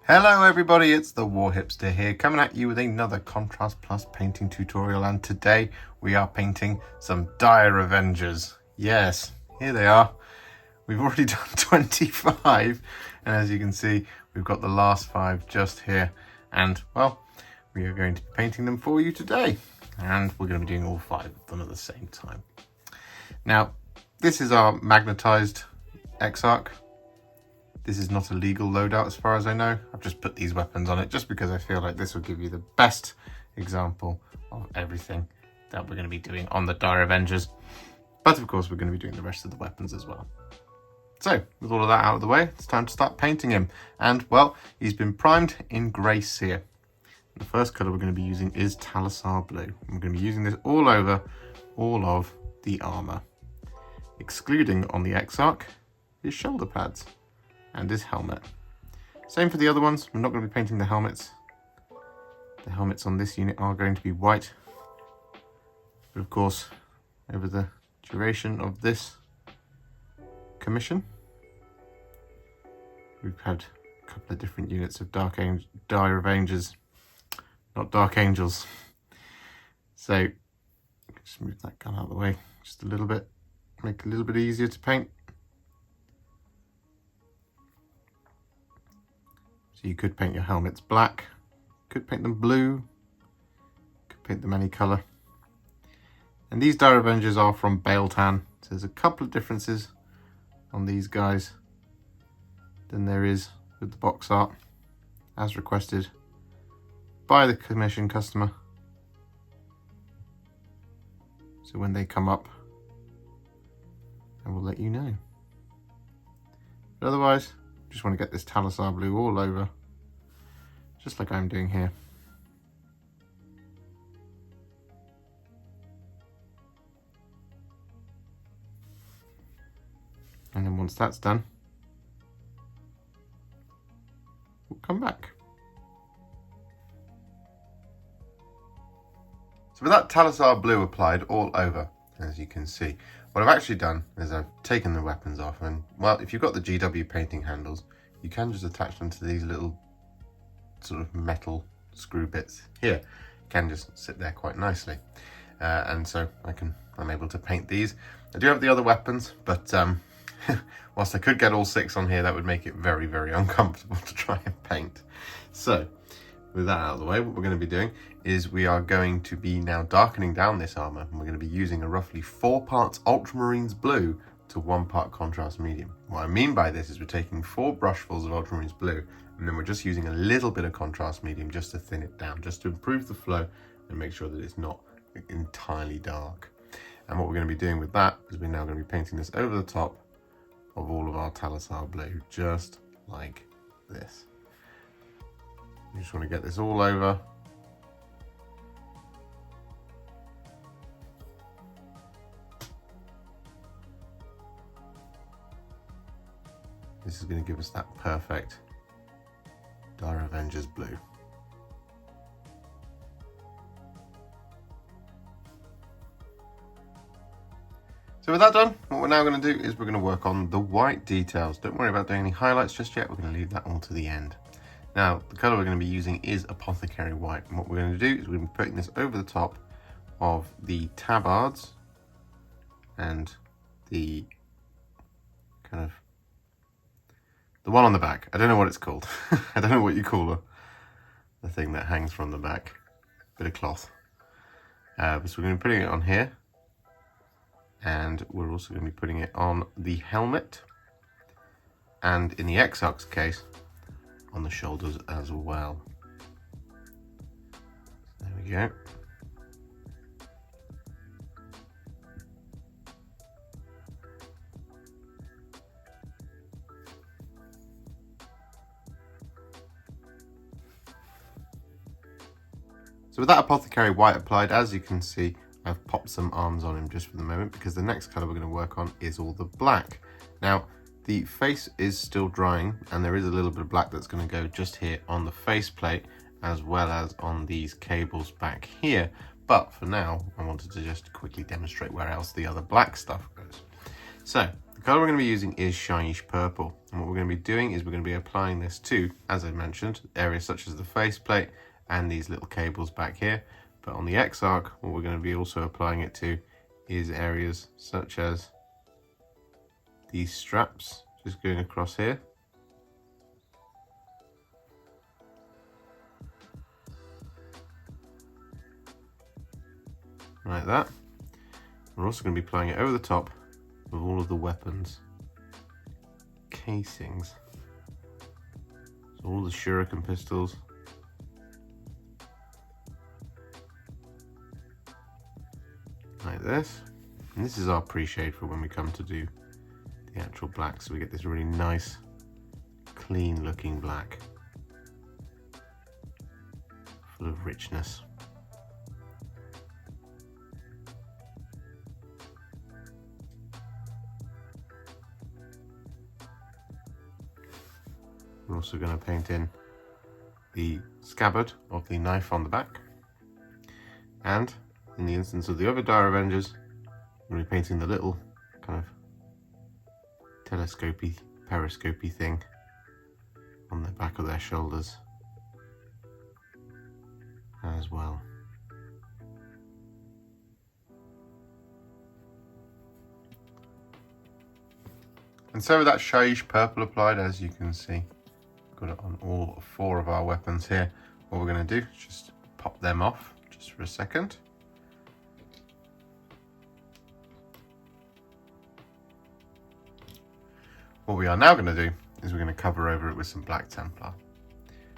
Hello everybody, it's the Warhipster here, coming at you with another Contrast Plus painting tutorial, and today we are painting some Dire Avengers. Yes, here they are. We've already done 25, and as you can see, we've got the last 5 just here, and well, we are going to be painting them for you today, and we're going to be doing all 5 of them at the same time. Now, this is our magnetized Exarch. This is not a legal loadout as far as I know. I've just put these weapons on it just because I feel like this will give you the best example of everything that we're going to be doing on the Dire Avengers. But of course we're going to be doing the rest of the weapons as well. So with all of that out of the way, it's time to start painting him. And well, he's been primed in Grey Seer. The first colour we're going to be using is Talassar Blue. We're going to be using this all over all of the armour, excluding on the Exarch his shoulder pads and his helmet. Same for the other ones. We're not going to be painting the helmets. The helmets on this unit are going to be white. But of course, over the duration of this commission, we've had a couple of different units of Dire Avengers, not Dark Angels. So, just move that gun out of the way just a little bit, make it a little bit easier to paint. You could paint your helmets black, could paint them blue, could paint them any colour. And these Dire Avengers are from Bailtan, so there's a couple of differences on these guys than there is with the box art, as requested by the commission customer. So when they come up, I will let you know. But otherwise, just want to get this Talassar Blue all over, just like I'm doing here. And then once that's done, we'll come back. So with that Talassar Blue applied all over, as you can see, what I've actually done is I've taken the weapons off, and well, if you've got the GW painting handles, you can just attach them to these little sort of metal screw bits here. You can just sit there quite nicely, and so I'm able to paint these. I do have the other weapons, but whilst I could get all 6 on here, that would make it very, very uncomfortable to try and paint. So with that out of the way, what we're going to be doing is we are going to be now darkening down this armour, and we're going to be using a roughly 4 parts Ultramarines Blue to 1 part Contrast Medium. What I mean by this is we're taking 4 brushfuls of Ultramarines Blue, and then we're just using a little bit of Contrast Medium just to thin it down, just to improve the flow and make sure that it's not entirely dark. And what we're going to be doing with that is we're now going to be painting this over the top of all of our Talassar Blue, just like this. You just want to get this all over. This is going to give us that perfect Dire Avengers blue. So with that done, what we're now going to do is we're going to work on the white details. Don't worry about doing any highlights just yet. We're going to leave that all to the end. Now, the colour we're going to be using is Apothecary White. And what we're going to do is we're going to be putting this over the top of the tabards and the kind of the one on the back. I don't know what it's called. I don't know what you call the thing that hangs from the back. Bit of cloth. So we're going to be putting it on here. And we're also going to be putting it on the helmet. and in the Exarch's case, on the shoulders as well. There we go. So with that Apothecary White applied, as you can see, I've popped some arms on him just for the moment, because the next colour we're going to work on is all the black. Now, the face is still drying, and there is a little bit of black that's going to go just here on the faceplate, as well as on these cables back here. But for now, I wanted to just quickly demonstrate where else the other black stuff goes. So, the colour we're going to be using is Shyish Purple, and what we're going to be doing is we're going to be applying this to, as I mentioned, areas such as the faceplate and these little cables back here. But on the Exarch, what we're going to be also applying it to is areas such as these straps, just going across here. Like that. We're also going to be applying it over the top of all of the weapons casings. So all the shuriken pistols, like this, and this is our pre-shade for when we come to do the actual black, so we get this really nice clean looking black full of richness. We're also going to paint in the scabbard of the knife on the back, and in the instance of the other Dire Avengers, we're going to be painting the little kind of telescopy, periscopy thing on the back of their shoulders as well. And so with that Shyish Purple applied, as you can see, got it on all 4 of our weapons here. What we're going to do is just pop them off just for a second. What we are now going to do is we're going to cover over it with some black Templar.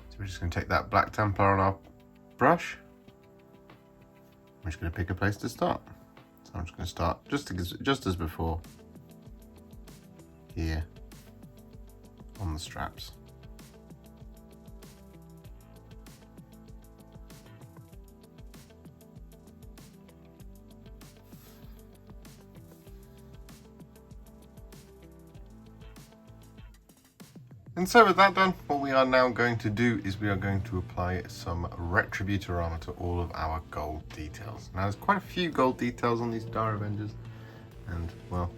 So we're just going to take that black Templar on our brush. I'm just going to pick a place to start. So I'm just going to start just as before, here on the straps. And so with that done, what we are now going to do is we are going to apply some Retributor Armour to all of our gold details. Now there's quite a few gold details on these Dire Avengers, and well,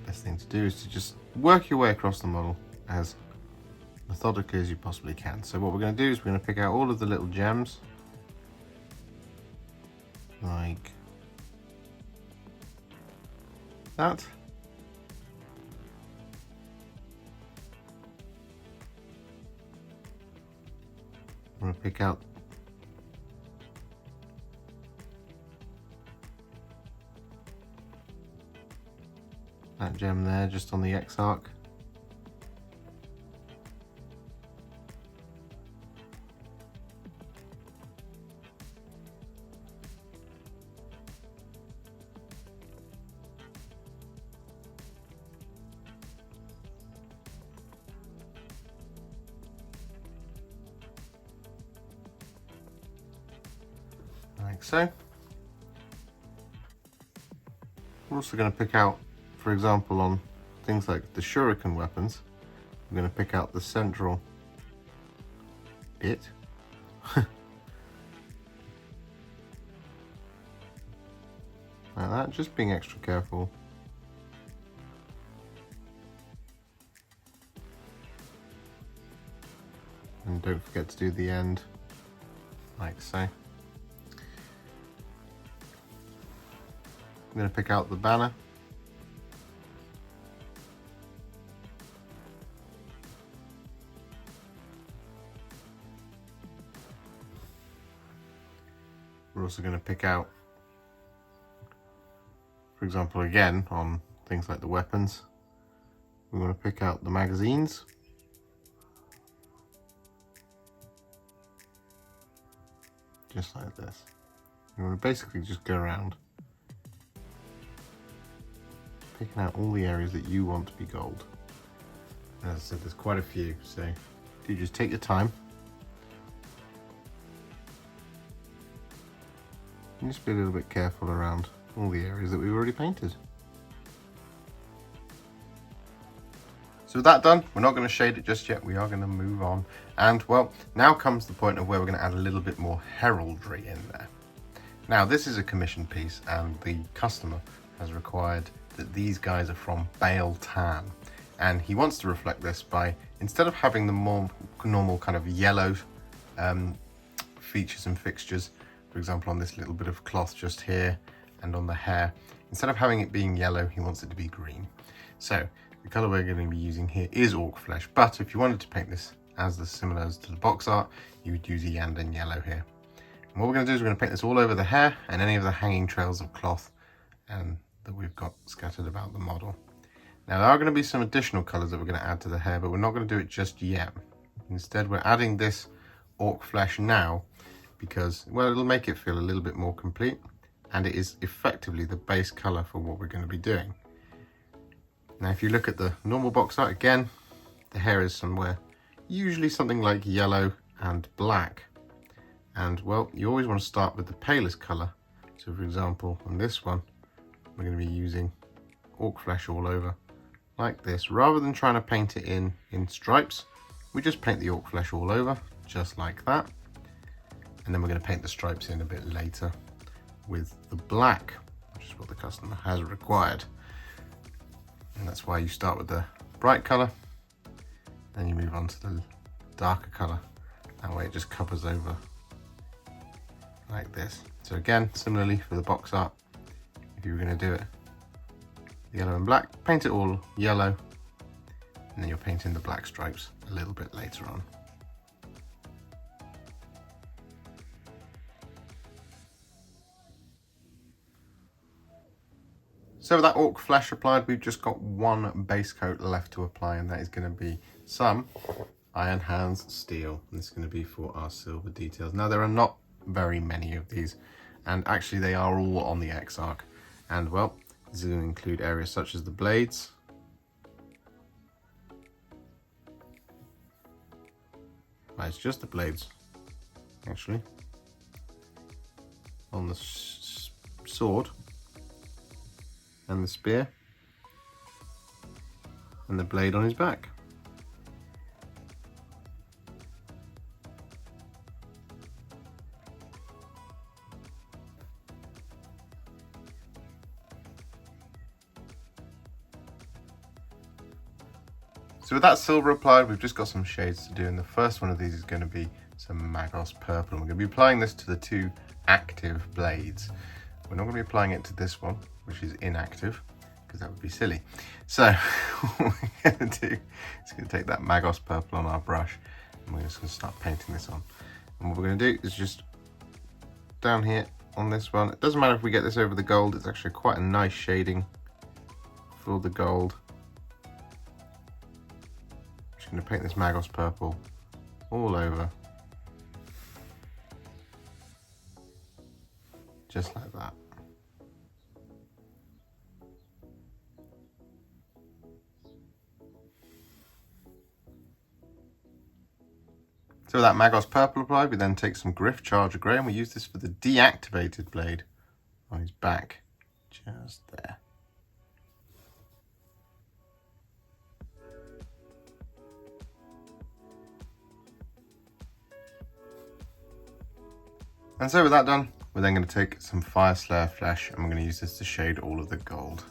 the best thing to do is to just work your way across the model as methodically as you possibly can. So what we're going to do is we're going to pick out all of the little gems, like that. I'm going to pick out that gem there just on the Exarch. Like so. We're also going to pick out, for example, on things like the shuriken weapons, I'm going to pick out the central bit. Like that, just being extra careful. And don't forget to do the end, like so. I'm going to pick out the banner. We're also going to pick out, for example, again on things like the weapons, we want to pick out the magazines. Just like this. You want to basically just go around picking out all the areas that you want to be gold. As I said, there's quite a few, so you just take your time. And just be a little bit careful around all the areas that we've already painted. So with that done, we're not going to shade it just yet, we are going to move on. And well, now comes the point of where we're going to add a little bit more heraldry in there. Now this is a commission piece and the customer has required that these guys are from Bale Tan. And he wants to reflect this by, instead of having the more normal kind of yellow features and fixtures, for example on this little bit of cloth just here and on the hair, instead of having it being yellow, he wants it to be green. So the colour we're going to be using here is Ork Flesh, but if you wanted to paint this as similar as to the box art, you would use a Yandan yellow here. And what we're going to do is we're going to paint this all over the hair and any of the hanging trails of cloth that we've got scattered about the model. Now there are going to be some additional colours that we're going to add to the hair, but we're not going to do it just yet. Instead we're adding this Ork Flesh now because, well, it'll make it feel a little bit more complete and it is effectively the base colour for what we're going to be doing. Now if you look at the normal box art again, the hair is somewhere usually something like yellow and black. And well, you always want to start with the palest colour. So for example, on this one, we're going to be using Ork Flesh all over like this. Rather than trying to paint it in stripes, we just paint the Ork Flesh all over, just like that. And then we're going to paint the stripes in a bit later with the black, which is what the customer has required. And that's why you start with the bright colour, then you move on to the darker colour. That way it just covers over like this. So again, similarly for the box art, if you were going to do it yellow and black, paint it all yellow, and then you're painting the black stripes a little bit later on. So with that Ork Flesh applied, we've just got one base coat left to apply, and that is going to be some Iron Hands Steel. And this is going to be for our silver details. Now there are not very many of these, and actually they are all on the X-Arc. And well, this is going to include areas such as the blades, well, it's just the blades actually, on the sword and the spear and the blade on his back. So with that silver applied, we've just got some shades to do, and the first one of these is going to be some Magos Purple. We're going to be applying this to the two active blades. We're not going to be applying it to this one, which is inactive, because that would be silly. So what we're going to do is going to take that Magos Purple on our brush, and we're just going to start painting this on. And what we're going to do is just down here on this one, it doesn't matter if we get this over the gold, it's actually quite a nice shading for the gold. I'm going to paint this Magos Purple all over, just like that. So with that Magos Purple applied, we then take some Gryph-Charger Grey, and we use this for the deactivated blade on his back, just there. And so with that done, we're then going to take some Fyreslayer Flesh, and we're going to use this to shade all of the gold.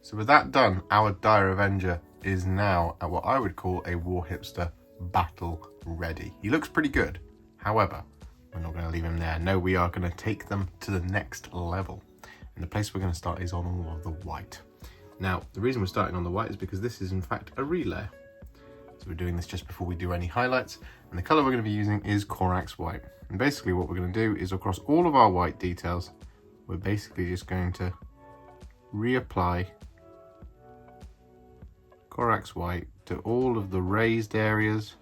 So with that done, our Dire Avenger is now at what I would call a Warhipster battle ready. He looks pretty good. However, we're not going to leave him there. No, we are going to take them to the next level. And the place we're going to start is on all of the white. Now, the reason we're starting on the white is because this is in fact a relayer. So we're doing this just before we do any highlights. And the color we're going to be using is Corax White. And basically what we're going to do is across all of our white details, we're basically just going to reapply Corax White to all of the raised areas,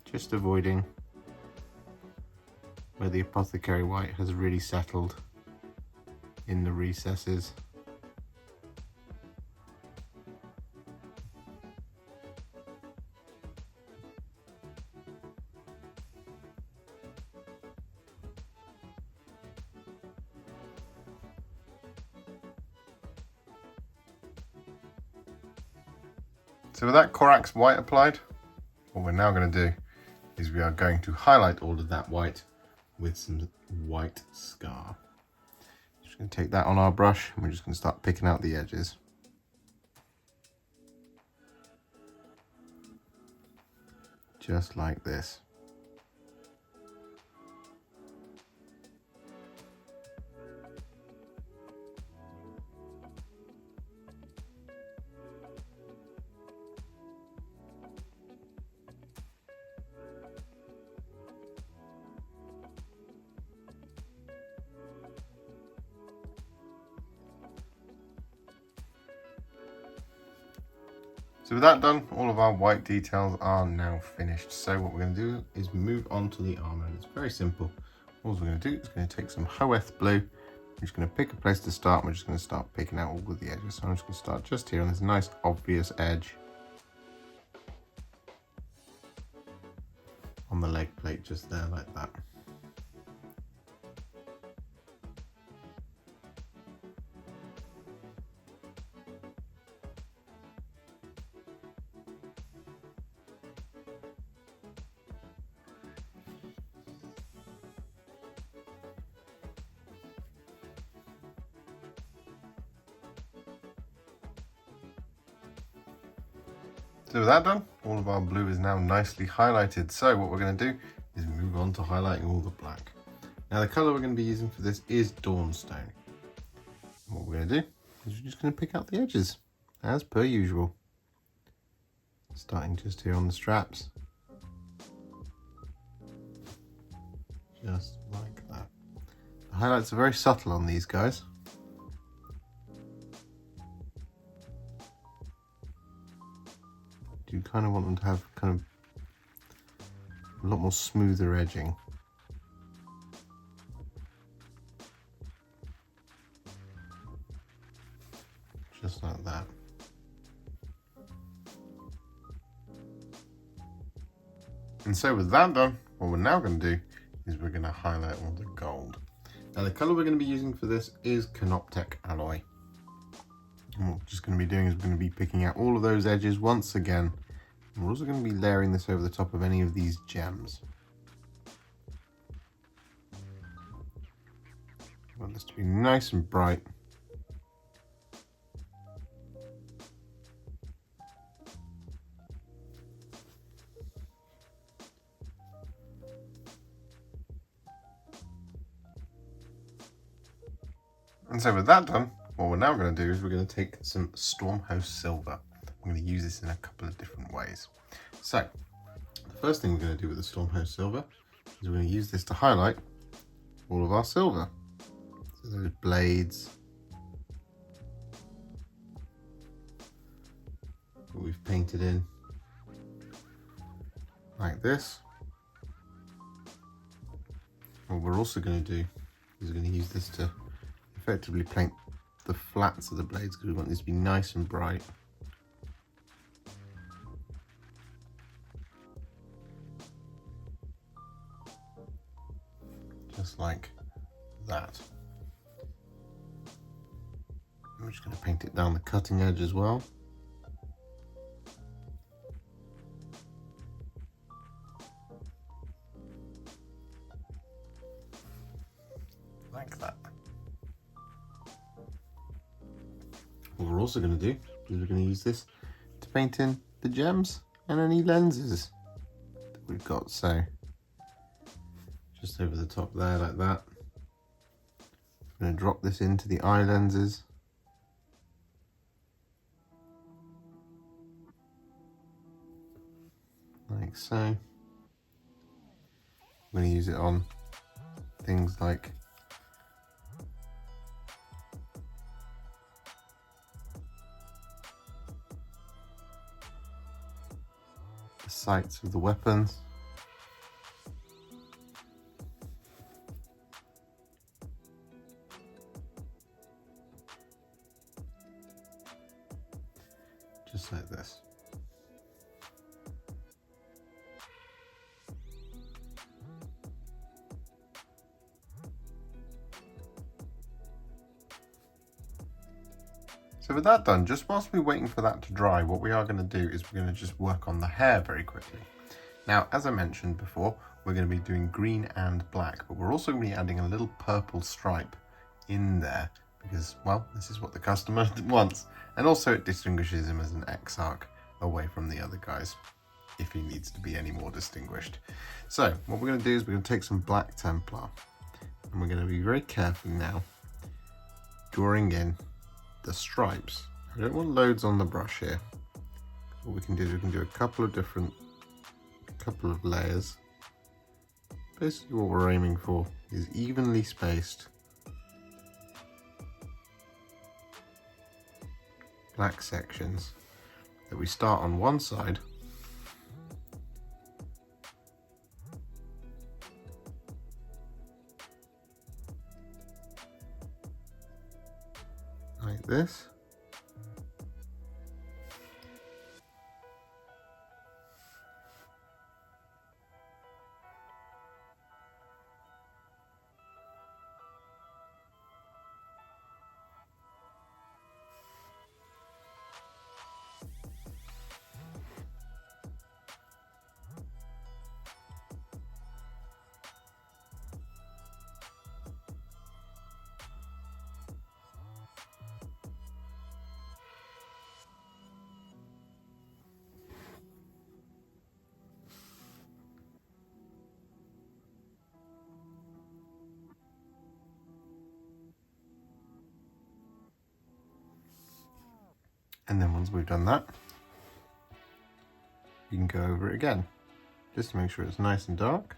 just avoiding where the Apothecary White has really settled in the recesses. So with that Corax White applied, what we're now going to do is we are going to highlight all of that white with some white scar. Just going to take that on our brush and we're just going to start picking out the edges. Just like this. So with that done, all of our white details are now finished. So what we're going to do is move on to the armor. And it's very simple. All we're going to do is going to take some Hoeth Blue. We're just going to pick a place to start. And we're just going to start picking out all of the edges. So I'm just going to start just here on this nice obvious edge on the leg plate, just there like that. So with that done, all of our blue is now nicely highlighted. So what we're going to do is move on to highlighting all the black. Now the colour we're going to be using for this is Dawnstone. And what we're going to do is we're just going to pick out the edges, as per usual. Starting just here on the straps. Just like that. The highlights are very subtle on these guys. You kind of want them to have kind of a lot more smoother edging. Just like that. And so with that done, what we're now going to do is we're going to highlight all the gold. Now the colour we're going to be using for this is Canoptek Alloy. And what we're just going to be doing is we're going to be picking out all of those edges once again. And we're also going to be layering this over the top of any of these gems. I want this to be nice and bright. And so with that done, what we're now going to do is we're going to take some Stormhost Silver. I'm going to use this in a couple of different ways. So, the first thing we're going to do with the Stormhost Silver is we're going to use this to highlight all of our silver. So those blades that we've painted in like this. What we're also going to do is we're going to use this to effectively paint the flats of the blades because we want this to be nice and bright. Just like that. I'm just going to paint it down the cutting edge as well. like that. What we're also going to do is we're going to use this to paint in the gems and any lenses that we've got. So just over the top there like that. I'm going to drop this into the eye lenses. Like so. I'm going to use it on things like the sights of the weapons. Just like this. So with that done, just whilst we're waiting for that to dry, what we are going to do is we're going to just work on the hair very quickly. Now, as I mentioned before, we're going to be doing green and black, but we're also going to be adding a little purple stripe in there because, well, this is what the customer wants. And also it distinguishes him as an Exarch away from the other guys, if he needs to be any more distinguished. So what we're going to do is we're going to take some black Templar, and we're going to be very careful now drawing in the stripes. I don't want loads on the brush here. What we can do is we can do a couple of layers. Basically what we're aiming for is evenly spaced black sections that we start on one side like this, and then once we've done that, you can go over it again, just to make sure it's nice and dark.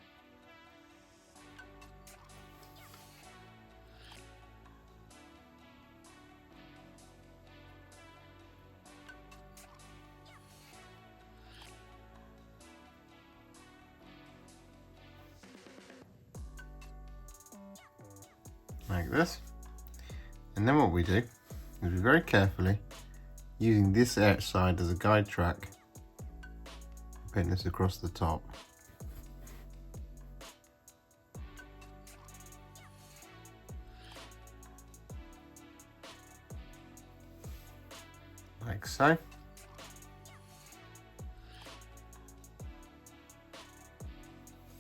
Like this. And then what we do is we very carefully, using this outside as a guide track, paint this across the top. Like so.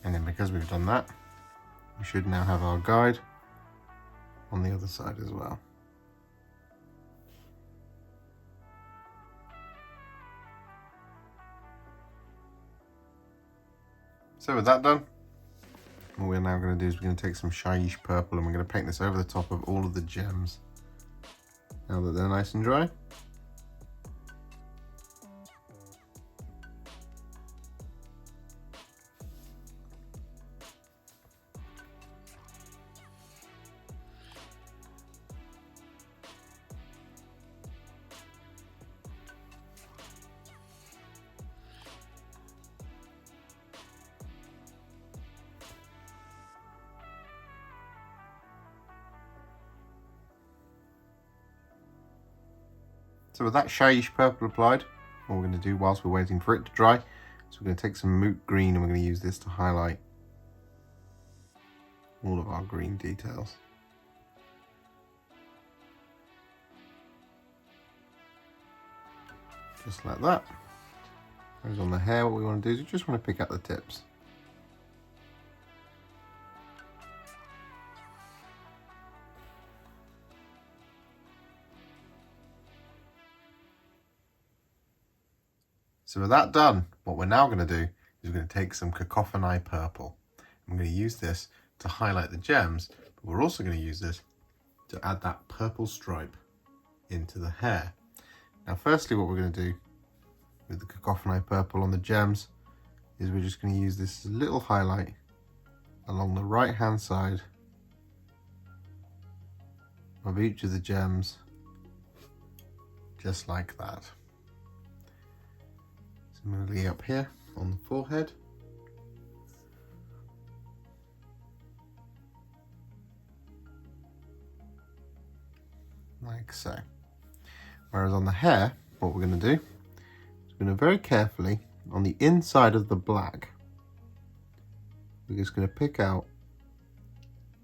And then because we've done that, we should now have our guide on the other side as well. So with that done, what we're now going to do is we're going to take some Shyish Purple and we're going to paint this over the top of all of the gems now that they're nice and dry. So with that Shyish Purple applied, what we're going to do whilst we're waiting for it to dry, so we're going to take some Moot Green and we're going to use this to highlight all of our green details. Just like that. Whereas on the hair, what we want to do is we just want to pick out the tips. So with that done, what we're now going to do is we're going to take some Kakophoni Purple. I'm going to use this to highlight the gems, but we're also going to use this to add that purple stripe into the hair. Now firstly, what we're going to do with the Kakophoni Purple on the gems is we're just going to use this little highlight along the right hand side of each of the gems, just like that. Similarly up here on the forehead. Like so. Whereas on the hair, what we're going to do is we're going to very carefully, on the inside of the black, we're just going to pick out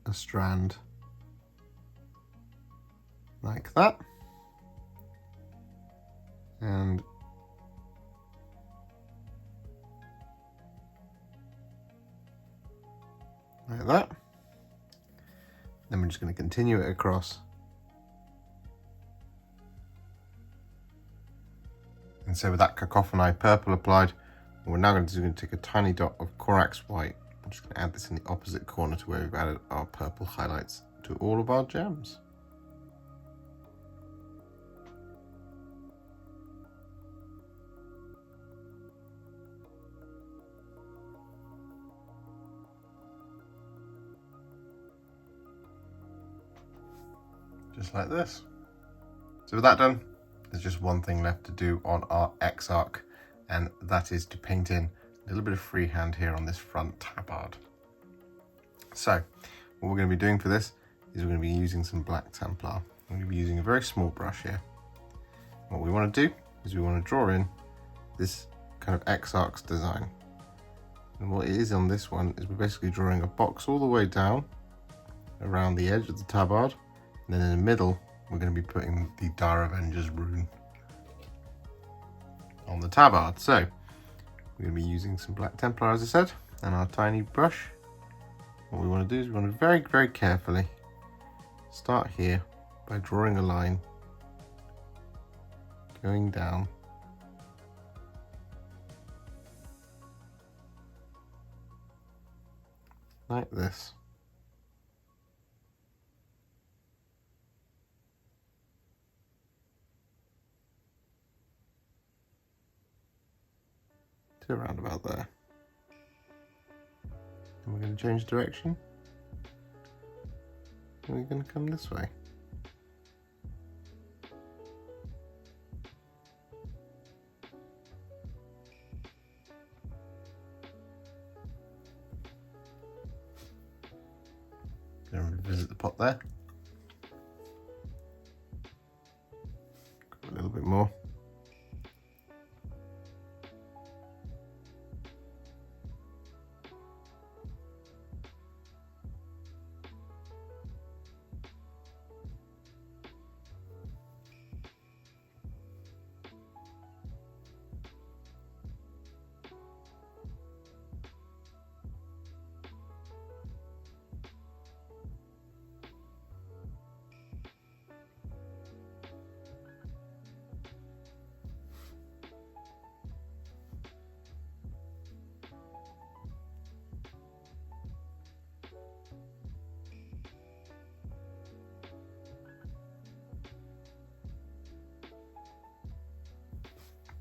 a strand like that, and like that. Then we're just going to continue it across. And so with that Kakophoni Purple applied, what we're now going to do is take a tiny dot of Corax White. I'm just going to add this in the opposite corner to where we've added our purple highlights to all of our gems. Just like this. So with that done, there's just one thing left to do on our X-Arc, and that is to paint in a little bit of freehand here on this front tabard. So what we're going to be doing for this is we're going to be using some black Templar. I'm going to be using a very small brush here. What we want to do is we want to draw in this kind of X-Arcs design. And what it is on this one is we're basically drawing a box all the way down around the edge of the tabard, and then in the middle we're going to be putting the Dire Avengers rune on the tabard. So we're going to be using some black Templar, as I said, and our tiny brush. What we want to do is we want to very, very carefully start here by drawing a line going down like this. Around about there. And we're going to change direction. And we're going to come this way. Going to revisit the pot there. Got a little bit more.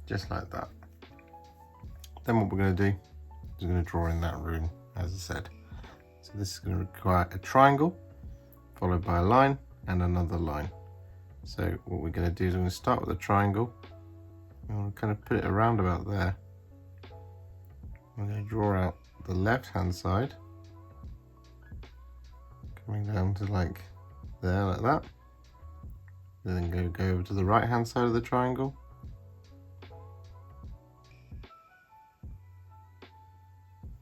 Just like that. Then what we're going to do is we're going to draw in that rune, as I said. So this is going to require a triangle, followed by a line and another line. So what we're going to do is we're going to start with a triangle. We want to kind of put it around about there. We're going to draw out the left hand side, coming down to like there, like that. And then go over to the right hand side of the triangle.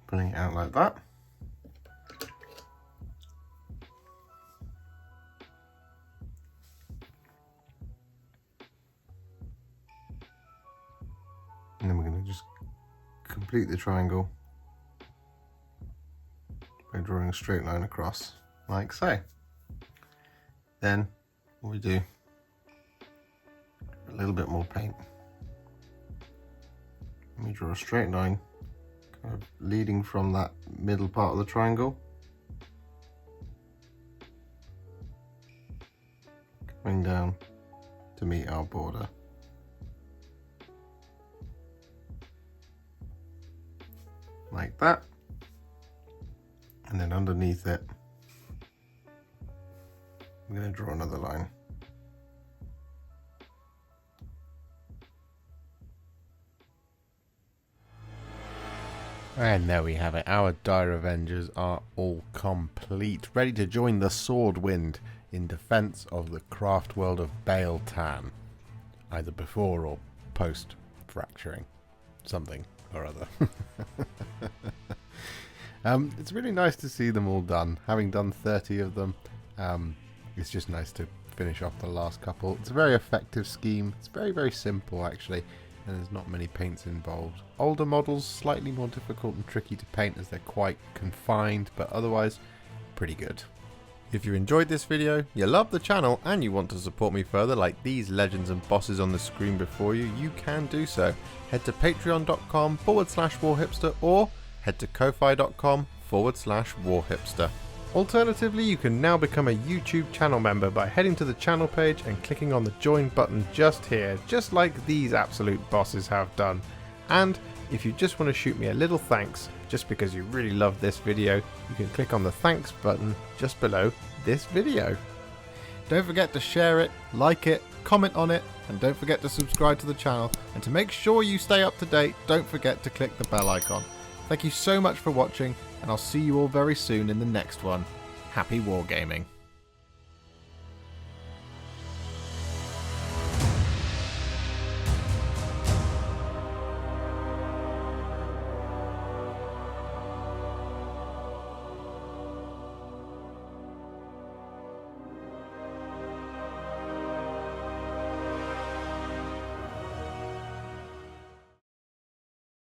Putting it out like that. And then we're going to just complete the triangle by drawing a straight line across, like so. Then what we do, a little bit more paint. Let me draw a straight line, kind of leading from that middle part of the triangle. Coming down to meet our border. Like that. And then underneath it, I'm going to draw another line. And there we have it. Our Dire Avengers are all complete, ready to join the Swordwind in defense of the Craftworld of Baal-Tan, either before or post fracturing something or other. It's really nice to see them all done. Having done 30 of them, it's just nice to finish off the last couple. It's a very effective scheme. It's very, very simple actually, and there's not many paints involved. Older models, slightly more difficult and tricky to paint as they're quite confined, but otherwise pretty good. If you enjoyed this video, you love the channel, and you want to support me further like these legends and bosses on the screen before you, you can do so. Head to patreon.com/warhipster or head to ko-fi.com/warhipster. Alternatively, you can now become a YouTube channel member by heading to the channel page and clicking on the join button just here, just like these absolute bosses have done. And if you just want to shoot me a little thanks, just because you really love this video, you can click on the thanks button just below this video. Don't forget to share it, like it, comment on it, and don't forget to subscribe to the channel. And to make sure you stay up to date, don't forget to click the bell icon. Thank you so much for watching, and I'll see you all very soon in the next one. Happy wargaming.